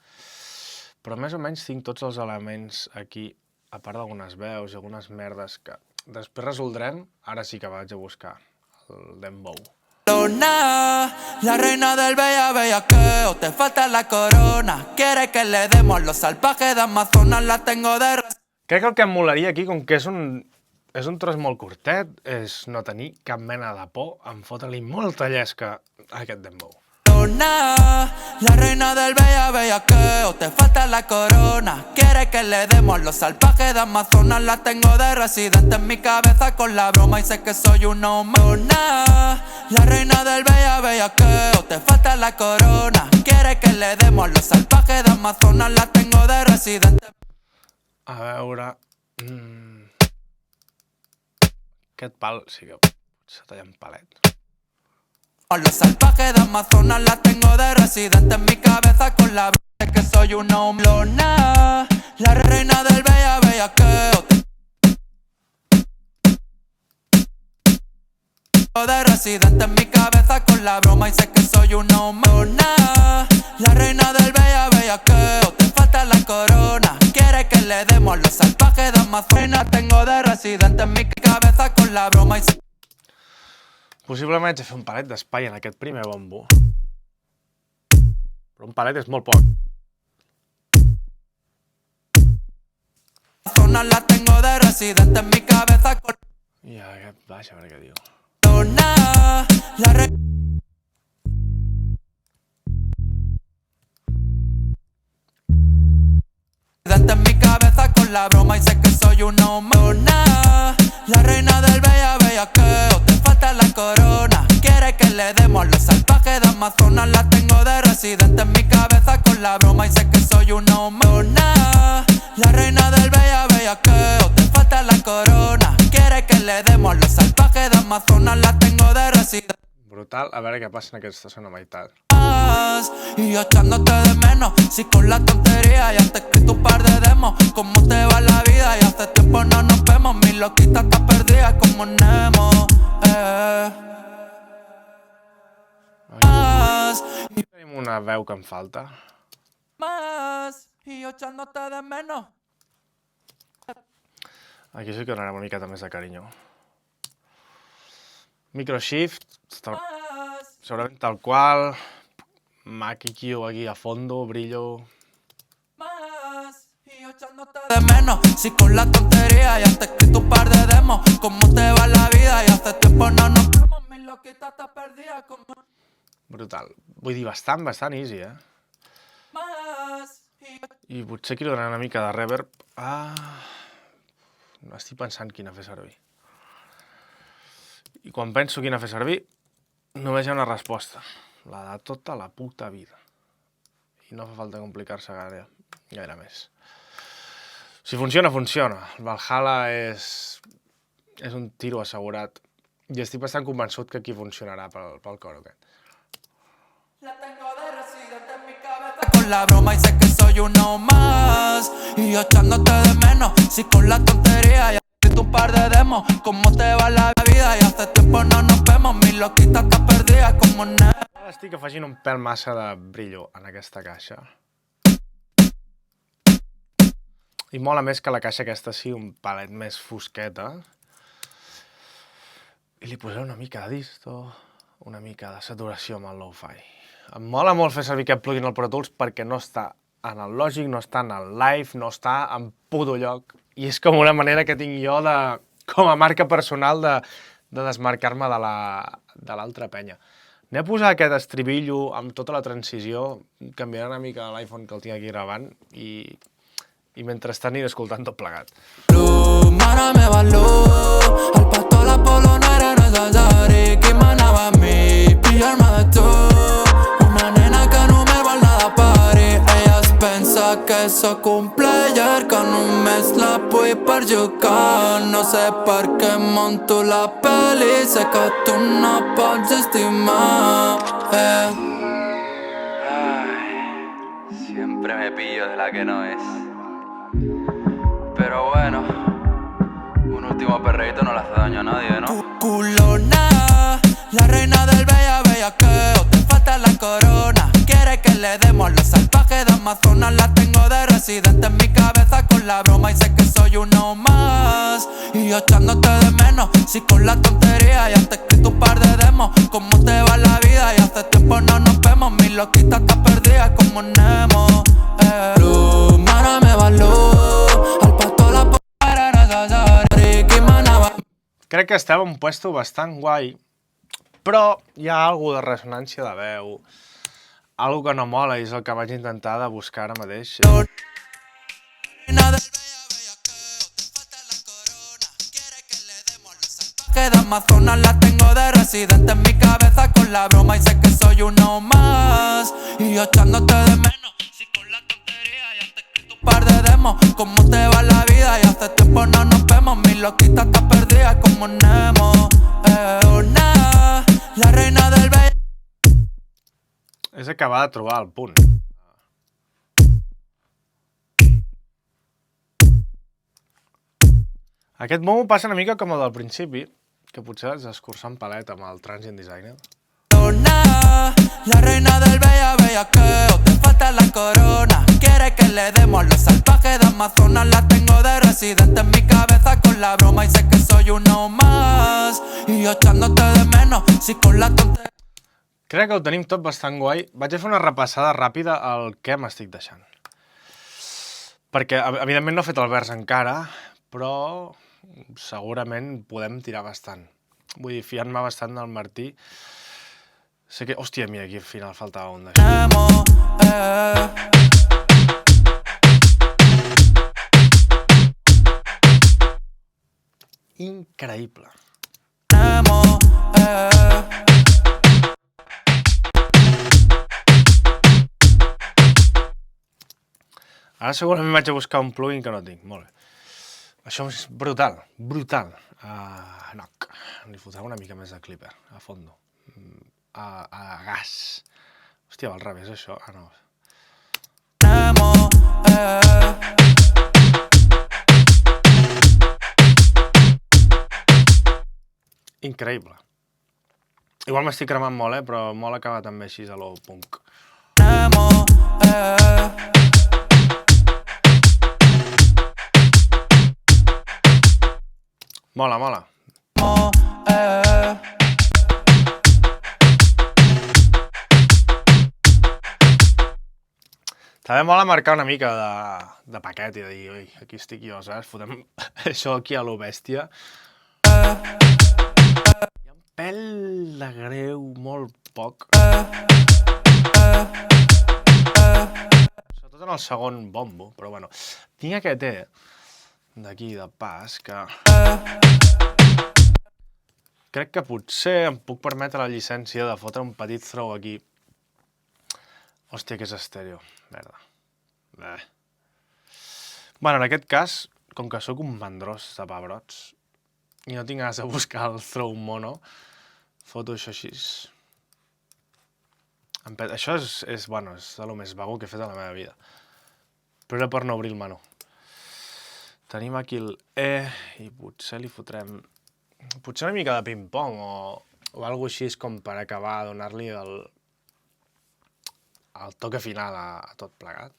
però més o menys tinc tots els elements aquí, a part d'algunes veus i algunes merdes que després resoldrem. Ara sí que vaig a buscar el dembow. La reina del bellaqueo, te falta la corona. Quiere que le demos los salvajes de Amazonas, la tengo de... Crec que el que em molaria aquí, com que és un tros molt curtet, és no tenir cap mena de por en fotre-li molta llesca a aquest dembow. La reina del bellaqueo, te falta la corona. Quiere que le demos los salvajes de Amazonas, la tengo de residente en mi cabeza con la broma y sé que soy un hombre. La reina del bellaqueo, te falta la corona. Quiere que le demos los salvajes de Amazonas, la tengo de residente. A veure... Aquest pal sí que s'ha tallat en palet. Los salvajes de Amazonas la tengo de residente en mi cabeza con la broma que soy un hombre. La reina del bellaqueo, de residente en mi cabeza con la broma y sé que soy un hombre. La reina del bellaqueo, te falta la corona. Quiere que le demos los salvajes de Amazonas, tengo de residente en mi cabeza con la broma y sé... Possiblement haig de fer un palet d'espai en aquest primer bombo. Però un palet és molt poc. La tengo de residente en mi cabeza con... I aquest baix, a veure què diu. La reina en mi cabeza con la broma y sé que soy un hombre. La reina del bellaqueo, te falta la corona. Quiere que le demos los salvajes de Amazonas, la tengo de residente en mi cabeza con la broma y sé que soy un hombre. La reina del bellaqueo, te falta la corona. Quiere que le demos los salvajes de Amazonas, la tengo de residente. Brutal, a veure què passa en aquesta segona meitat. Y yo echándote de menos, si con la tontería ya te he escrito un par de demos. ¿Cómo te va la vida? Y hace tiempo no nos vemos. Mi loquita está perdida como Nemo. Aquí tenim una veu que em falta. Y yo echándote de menos. Aquí sí que donarem una miqueta més de carinyo. Microshift, segurament tal qual. Mac EQ aquí a fondo, brillo. Y yo echándote de menos, si con la tontería ya te he escrito un par de demos. ¿Cómo te va la vida? Y hace tiempo no nos vemos. Mi loquita está perdida como... Brutal. Vull dir, bastant easy, eh? I potser quiero donar una mica de reverb. No estic pensant quina fer servir. I quan penso quina fer servir, només hi ha una resposta. La de tota la puta vida. I no fa falta complicar-se gaire més. Si funciona, funciona. El Valhalla és un tiro assegurat. I estic bastant convençut que aquí funcionarà pel coro aquest. La tengo de residente en mi cabeza con la broma y sé que soy uno más. Y yo echándote de menos, si con la tontería ya he escrito un par de demos. ¿Cómo te va la vida? Y hace tiempo no nos vemos. Mi loquita está perdida como Nemo. Estic afegint un pèl massa de brillo en aquesta caixa. I mola més que la caixa aquesta sigui un palet més fosqueta. I li posaré una mica de disto, una mica de saturació amb el lo-fi. Em mola molt fer servir aquest plugin al Pro Tools perquè no està en el Logic, no està en el Live, no està en puto lloc. I és com una manera que tinc jo de, com a marca personal de desmarcar-me de l'altra penya. Anem a posar aquest estribillo amb tota la transició, canviaré una mica l'iPhone que el tinc aquí gravant i mentrestant aniré escoltant tot plegat. Mare meva, el pastor, la polo no era necessari. Qui manava a mi, pillar-me de tu. Una nena que no me vol nada pari. Ella es pensa que sóc un player, que només la vull per jugar. No sé per què monto la peli, sé que tu no pots estimar. Siempre me pillo de la que no es. Pero bueno, un último perreíto no le hace daño a nadie, ¿no? Culona, la reina del bellaqueo. Te falta la corona. Quiere que le demos los salvajes de Amazonas. La tengo de residente en mi cabeza con la broma y sé que soy uno más. Y yo echándote de menos, si con la tontería ya te he escrito un par de demos. ¿Cómo te va la vida? Y hace tiempo no nos vemos. Mi loquita está perdida como Nemo. Mara me való, al pastor la era necessari. Qui manava. Crec que estava en un puesto bastant guai, però hi ha alguna de ressonància de veu, algo que no mola i és el que vaig intentar de buscar ara mateix. Que de Amazonas la tengo de residente en mi cabeza con la broma y sé que soy uno más. Y yo echándote de menos, si con la tontería ya te he escrito un par de demos. ¿Cómo te va la vida? Y hace tiempo no nos vemos. Mi loquita está perdida como Nemo. La reina del bella. És acabar de trobar el punt. Aquest momo passa una mica com el del principi, que potser has d'escurçar en palet amb el Transient Designer. La reina del bellaqueo. Te falta la corona. Quiere que le demos los salvajes de Amazonas. La tengo de residente en mi cabeza con la broma y sé que soy uno más. Y yo echándote de menos, si con la tonteria. Crec que ho tenim tot bastant guai. Vaig a fer una repassada ràpida al que m'estic deixant. Perquè, evidentment, no he fet el vers encara, però segurament podem tirar bastant. Vull dir, fiant-me bastant del Martí. Sé que... Hòstia, mira, aquí al final faltava un d'això. Increïble. Ara segurament vaig a buscar un plugin que no tinc. Molt bé. Això és brutal, brutal. Noc. Li fotrà una mica més de clipper, a fondo. A gas. Hòstia, va al revés, això. Ah, no. Increïble. Igual m'estic cremant molt, però molt acaba també així a lo punk. Mola, mola. També mola marcar una mica de paquet i de dir, ui, aquí estic jo, saps? Fotem això aquí a lo bèstia. Hi ha un pèl de greu, molt poc. Sobretot en el segon bombo, però bueno. Tinc aquest d'aquí, de pas, que... Crec que potser em puc permetre la llicència de fotre un petit throw aquí. Hòstia, que és estèreo. Merda. Bueno, en aquest cas, com que sóc un mandrós de pebrots i no tinc ganes de buscar el throw mono, foto això així. Això és bueno, és de lo més vago que he fet a la meva vida. Però era per no obrir el menú. Tenim aquí el E i potser li fotrem... Potser una mica de ping-pong o alguna així com per acabar, donar-li el toque final a tot plegat.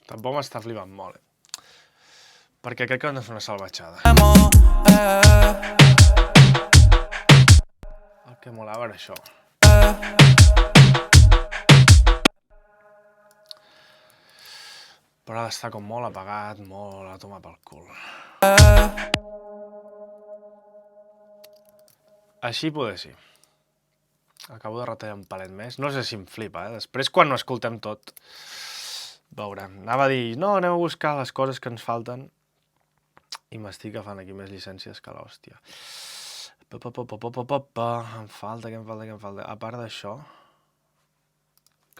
Tampoc m'està flipant molt, perquè crec que hem de fer una salvatjada. El que molava era això. Però ha d'estar com molt apagat, molt a tomar pel cul. Així poder sí. Acabo de retallar un palet més. No sé si em flipa, Després, quan ho escoltem tot, veurem. Anava a dir, no, anem a buscar les coses que ens falten i m'estic agafant aquí més llicències que l'hòstia. Em falta, què em falta? A part d'això,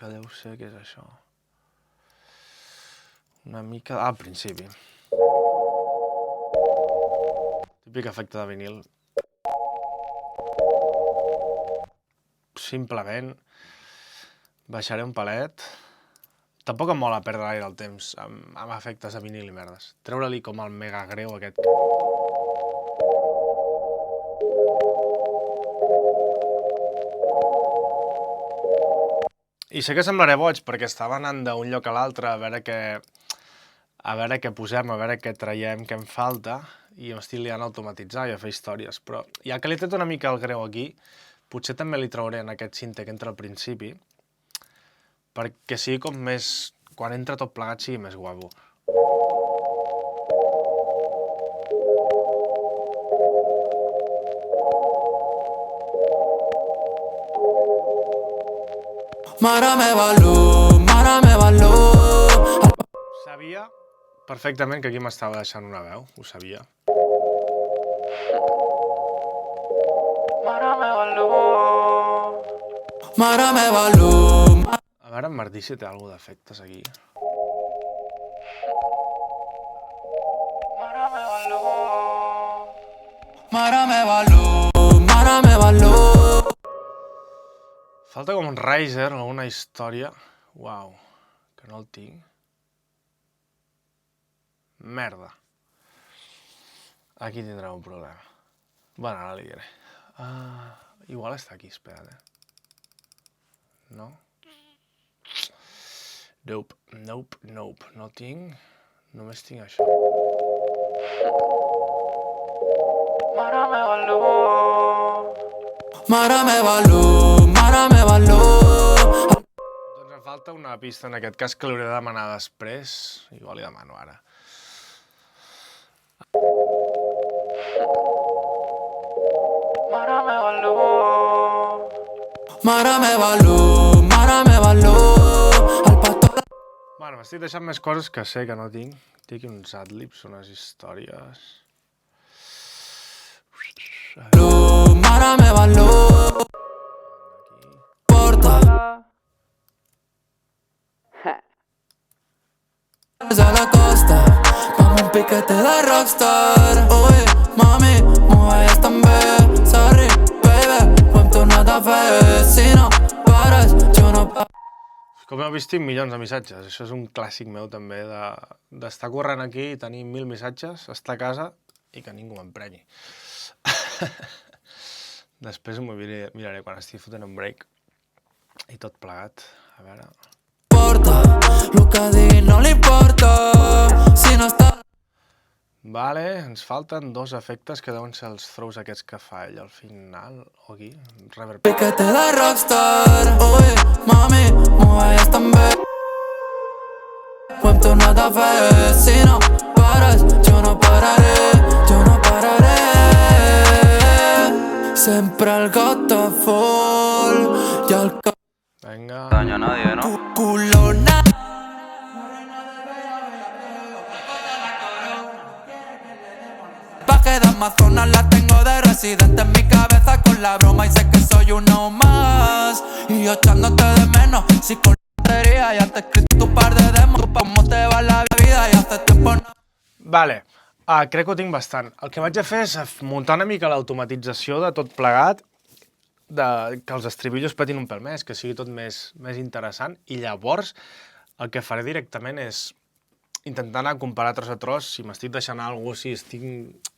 que deu ser, què és això? Una mica... al principi. Típic efecte de vinil. Simplement baixaré un palet. Tampoc em mola perdre l'aire al temps amb efectes de vinil i merdes. Treure-li com el mega greu aquest. I sé que semblaré boig perquè estava anant d'un lloc a l'altre a veure què posem, a veure què traiem, què em falta, i m'estic liant a automatitzar i a fer històries. Però ja que li he tret una mica el greu aquí, potser també li trauré en aquest cinte que entra al principi, perquè sigui com més... quan entra tot plegat sigui més guapo. Mare meva l'ú. Sabia perfectament que aquí m'estava deixant una veu, ho sabia. Mare meva l'ú. A veure, en Martí si té alguna d'efectes aquí. Mare meva l'ú. Falta com un riser o una història. Uau, que no el tinc. Merda. Aquí tindrà un problema. Bueno, ara li diré. Igual està aquí, espera't, No? Nope. No tinc. Només tinc això. Mare meva l'ú. Doncs em falta una pista, en aquest cas, que l'hauré de demanar després. Igual li demano ara. Mare meva l'ú. Bueno, m'estic deixant més coses que sé que no tinc. Tinc uns adlibs, unes històries... Mare meva l'ú. Porta. A la costa, amb un piquete de rockstar. Ui, mami, m'ho veies tan bé. Sorry, baby, ho hem tornat a fer. Si no pares, jo no paro. Com heu vist, tinc milions de missatges. Això és un clàssic meu, també, d'estar corrent aquí i tenir 1000 missatges, estar a casa i que ningú m'emprenyi. Després m'ho miraré quan estigui fotent un break i tot plegat. A veure... Porta, el que digui no li importa. Si no està... Vale, ens falten dos efectes que deuen ser els throws aquests que fa ell al final, o aquí, reverb. Piquete de rockstar. Ui, mami, m'ho veies tan bé. Ho hem tornat a fer. Si no pares, jo no pararé. Sempre el got a full i el cap... Venga. Daño a nadie, ¿no? Culona. Paje de Amazonas la tengo de residente en mi cabeza con la broma y sé que soy uno más. Y yo echándote de menos, si con la ya te he escrito un par de demos. ¿Cómo te va la vida? Y hace tiempo no... Vale, crec que ho tinc bastant. El que vaig a fer és muntar una mica l'automatització de tot plegat, que els estribillos petin un pèl més, que sigui tot més interessant, i llavors el que faré directament és intentar anar a comparar tros a tros, si m'estic deixant alguna cosa, si estic,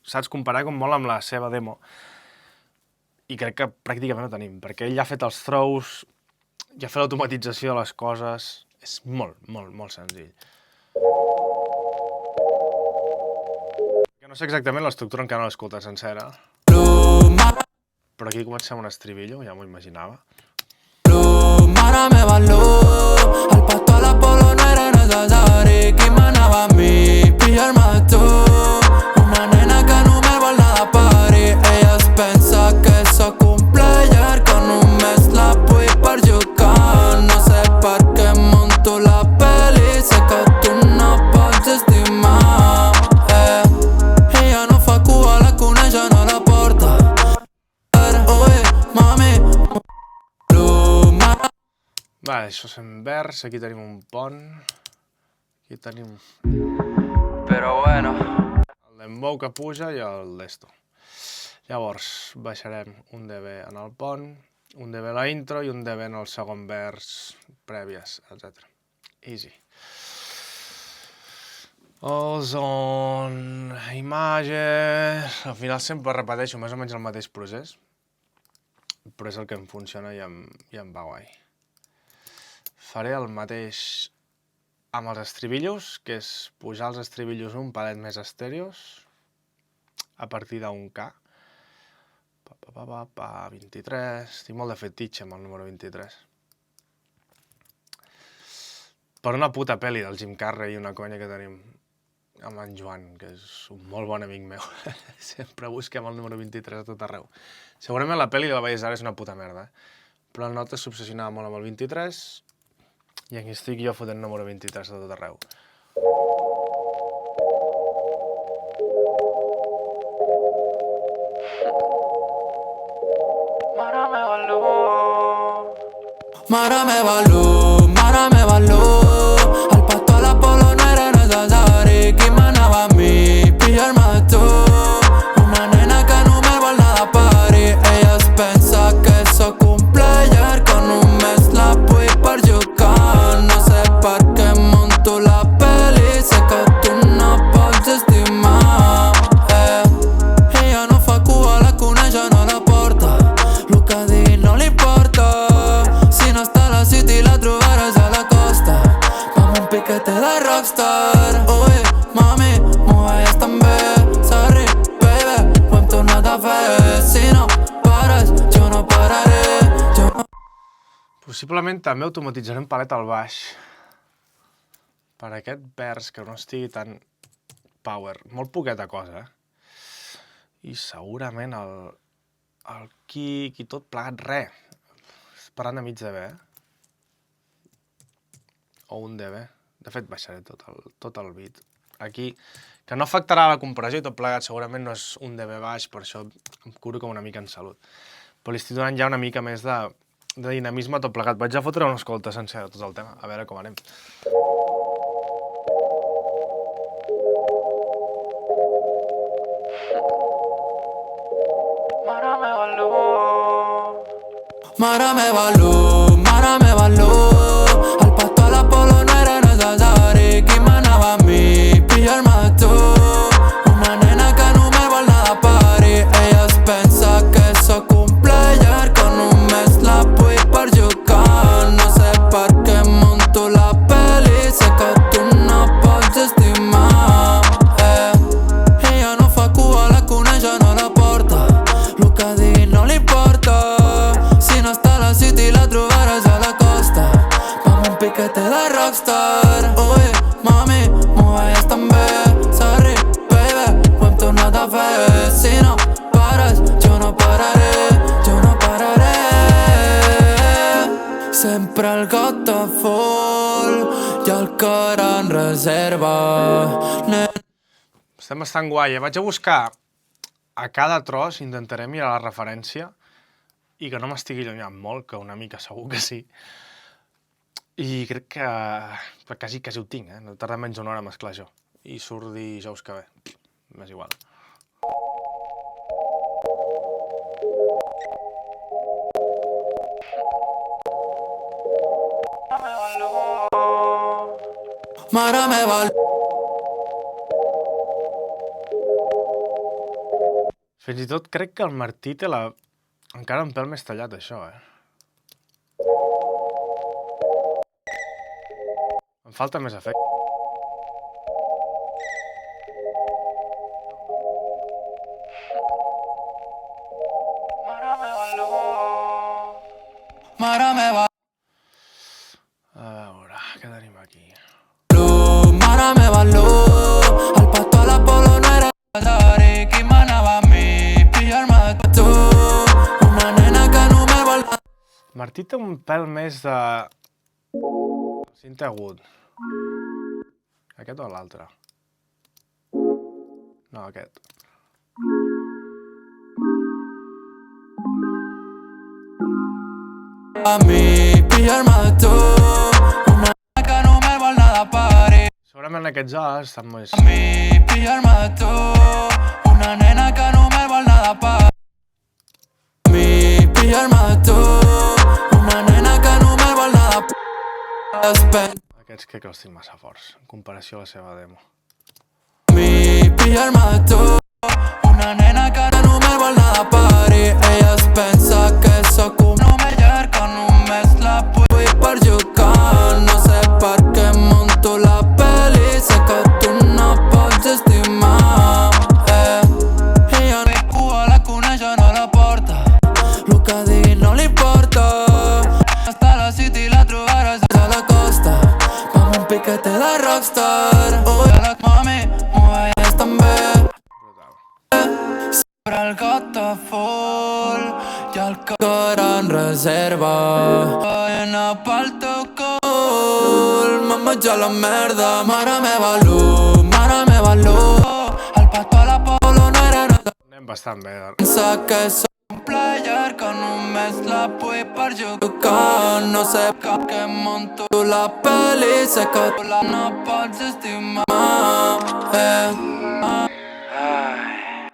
saps, comparar com molt amb la seva demo. I crec que pràcticament ho tenim, perquè ell ja ha fet els throws, ja ha fet l'automatització de les coses, és molt senzill. No sé exactament l'estructura, encara no l'he escoltat sencera. Però aquí comencem un estribillo, ja m'ho imaginava. Mare meva l'ú. El pasto a l'Apolo no era necessari. Qui això és envers, aquí tenim un pont, aquí tenim Pero bueno, el dembow que puja i el d'esto. Llavors, baixarem un dB en el pont, un dB a la intro i un dB en el segon vers, prèvies, etc. Easy. Ozone, imatges... Al final sempre repeteixo més o menys el mateix procés, però és el que em funciona i em va guai. Faré el mateix amb els estribillos, que és pujar els estribillos un palet més estèreos a partir d'un K. 23... Estic molt de fetitxe amb el número 23. Per una puta pel·li del Jim Carrey i una conya que tenim amb en Joan, que és un molt bon amic meu. Sempre busquem el número 23 a tot arreu. Segurament la pel·li de la Vallès d'Ara és una puta merda, però el Nota s'obsessionava molt amb el 23 i aquí estic jo fotent número 23 a tot arreu. Márame valor. Al pasto a la polo no era necesario. Qui manava a mi, pillar-me de tu. Una nena que no me vol nada pari. Ella es pensa que sóc un player, que només la vull per jugar. No sé per què monto la peli, sé que tu no pots estimar. Ella no fa cua, la coneixen a la porta. Lo que digui no li importa. Si no està a la city la trobaràs a la costa. Amb un piquete de rockstar. Ui, mami, m'ho veies tan bé. Sorry, baby, ho hem tornat a fer. Si no pares, jo no pararé. Possiblement també automatitzarem palet al baix per aquest vers que no estigui tan power. Molt poqueta cosa, I segurament el kick i tot plegat res. Esperant a mig dB, O un dB. De fet, baixaré tot el beat. Aquí, que no afectarà la compressió i tot plegat, segurament no és un dB baix, per això em curo com una mica en salut. Però li estic donant ja una mica més de dinamisme a tot plegat. Vaig a fotre una escolta sencera de tot el tema, a veure com anem. Márame valor. Al pasto a la polo no era necesario. Qui manava a mi, pillar-me de tu. Una nena que no me vol nada pari. Ella es pensa que sóc un player, que només la vull per jugar. No sé per què monto la peli, sé que tu no pots estimar. Ella no fa cua, la coneixen a la porta. Lo que digui no li importa. Si no està a la city la trobaràs a la costa. Amb un piquete de rockstar. Ui, mami, m'ho veies tan bé. Sorry, baby, ho hem tornat a fer. Si no pares, jo no pararé. Jo no pararé. Sempre el got de full i el cor en reserva. Estem bastant guai, Vaig a buscar a cada tros, intentaré mirar la referència i que no m'estigui allunyant molt, que una mica segur que sí. I crec que quasi ho tinc, No tarda menys d'una hora a mesclar això. I surt dijous que ve. M'és igual. Márame valor. Fins i tot crec que el Martí té encara un pèl més tallat, això, Em falta més efecte. Márame valor. A veure, què tenim aquí? Márame valor. Al pasto a la polo no era necesario. Qui manava a mi, pillar-me de tu. Una nena que no me vol. Martí té un pèl més de cinta agut. Aquest o l'altre? No, aquest. A mi, pillar-me de tu. de party. Segurament aquests estan més... A mi, pillar-me de tu, una nena que només vol anar de party. A mi, pillar-me de tu, una nena que només vol anar de party. Aquests crec que els tinc massa forts, en comparació a la seva demo. A mi, pillar-me de tu, una nena que només vol anar de party. Ella es pensa que sóc un home llarg que només la vull per jugar. No sé per què monto la peli, sé que tu no pots estimar. Ella no cua, la coneix o no la porta, lo que digui no li importa. Hasta la city la trobaràs a la costa, amb un piquete de rockstar. Ui, la mami, m'ho veies també. Sobre el got a full i el cor en reserva. Vaina pel teu cul, m'han menjat la merda. Mare meva Lu, el pato a l'Apolo no era nada. Anem bastant bé. Pensa que sóc un player que només la vull per jugar. No sé que monto la peli, sé que tu la no pots estimar. Ay,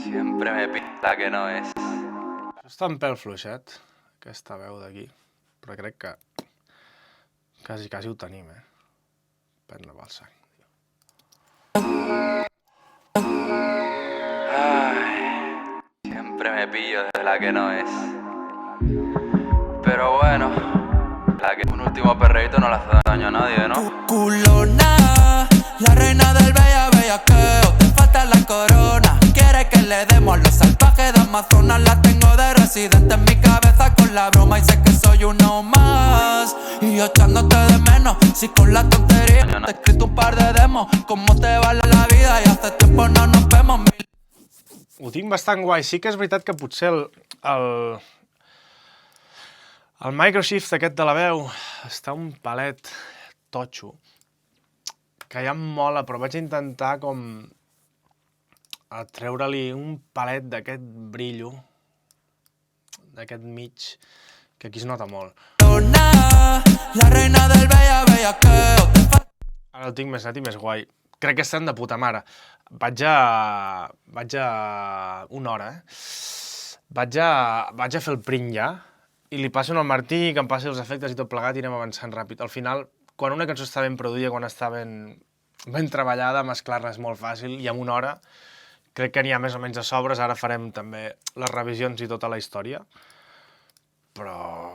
siempre me pinta que no es. Això està un pèl fluixet, aquesta veu d'aquí, però crec que quasi ho tenim, Prendre pel sang. Ay, siempre me pillo de la que no es. Pero bueno, la que un último perreíto no le hace daño a nadie, ¿no? Culona, la reina del bellaqueo, te falta la corona. Quiere que le demos los salvajes de Amazonas. La tengo de residente en mi cabeza con la broma y sé que soy uno más. Y yo echándote de menos, si con la tontería te he escrito un par de demos. ¿Cómo te va la vida? Y hace tiempo no nos vemos. Ho tinc bastant guai. Sí que és veritat que potser el microshift aquest de la veu està un palet totxo, que ja em mola, però vaig intentar com a treure-li un palet d'aquest brillo, d'aquest mig, que aquí es nota molt. La reina del bellaqueo. Ara el tinc més net i més guai. Crec que estan de puta mare. Vaig a una hora, Vaig a fer el print ja, i li passo al Martí, que em passi els efectes i tot plegat, i anem avançant ràpid. Al final, quan una cançó està ben produïda, quan està ben treballada, mesclar-la és molt fàcil, i en una hora crec que n'hi ha més o menys a sobres. Ara farem també les revisions i tota la història, però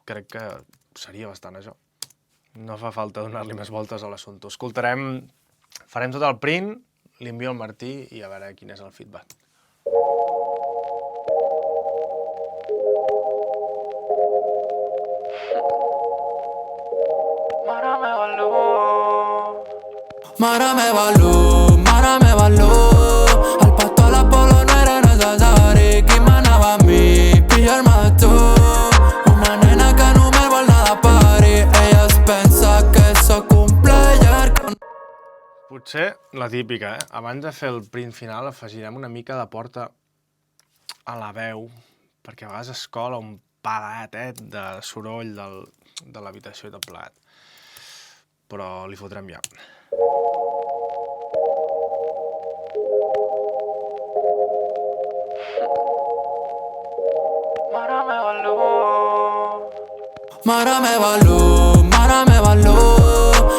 crec que seria bastant això. No fa falta donar-li més voltes a l'assumpte. Farem tot el print, li envio al Martí i a veure quin és el feedback. Mare meva Lu, el pato a l'Apolo no era necessari. Qui manava a mi, pillar-me de tu, una nena que només vol anar de party. Ella es pensa que sóc un player. Potser la típica, Abans de fer el print final afegirem una mica de porta a la veu, perquè a vegades es cola un palet de soroll de l'habitació i tot plegat. Però li fotrem ja. Mare meva Lu,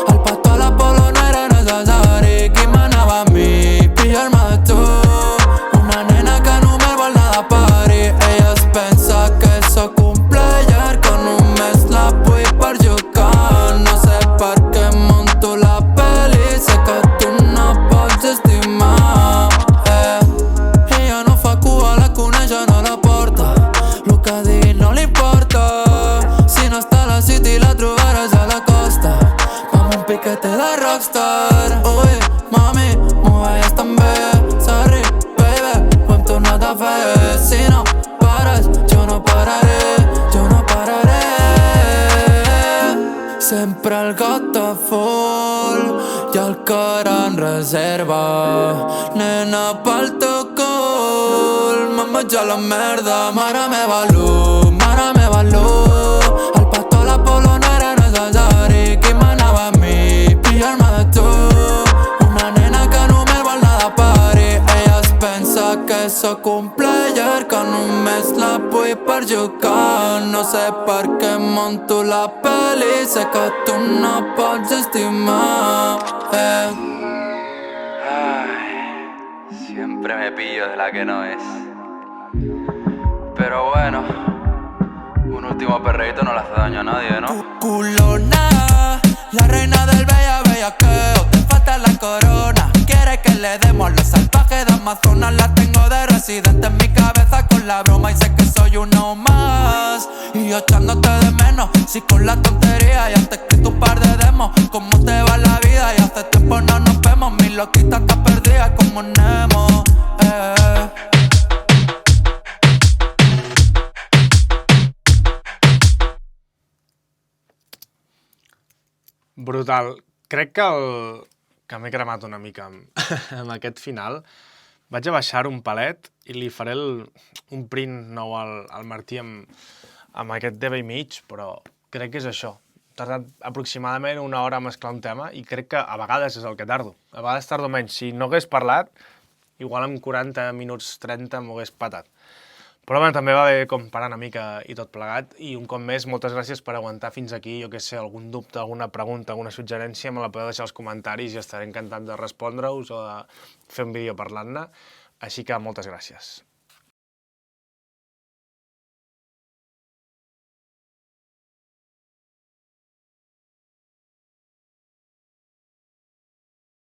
el pato a l'Apolo no era necessari. Qui manava a mi, pillar-me de tu, una nena que només vol anar de party. Ella es pensa que sóc un player que només la vull per jugar. No sé per què monto la peli, sé que tu no pots estimar. Ella no fa cua, la coneix o no la porta, lo que digui no li importa. Si no està a la city la trobaràs a la costa, amb un piquete de rockstar. Ui, mami, m'ho veies tan bé. Sorry, baby, ho hem tornat a fer. Si no pares, jo no pararé. Sempre el got a full i el cor en reserva. Nena, pel teu cul, m'han menjat la merda. Mare meva Lu, el pato a l'Apolo no era necessari. Qui jugar. No sé per què monto la peli, sé que tu no pots estimar. Ay, siempre me pillo de la que no es. Pero bueno, un último perreíto no le hace daño a nadie, ¿no? Culona, la reina del bellaqueo, te falta la corona. Quiere que le demos los salvajes de Amazonas. La tengo de residente en mi cabeza con la broma y sé que soy uno más. Y yo echándote de menos, si con la tontería ya te he escrito un par de demos. ¿Cómo te va la vida? Y hace tiempo no nos vemos. Mi loquita está perdida como Nemo. Brutal. Crec que m'he cremat una mica amb aquest final. Vaig a baixar un palet i li faré un print nou al Martí amb aquest deva i mig, però crec que és això. He tardat aproximadament una hora a mesclar un tema i crec que a vegades és el que tardo. A vegades tardo menys. Si no hagués parlat, igual en 40 minuts 30 m'ho hagués patat. Però bé, també va bé com parar una mica i tot plegat. I un cop més, moltes gràcies per aguantar fins aquí. Jo què sé, algun dubte, alguna pregunta, alguna suggerència, me la podeu deixar als comentaris i estaré encantat de respondre-us o de fer un vídeo parlant-ne. Així que moltes gràcies.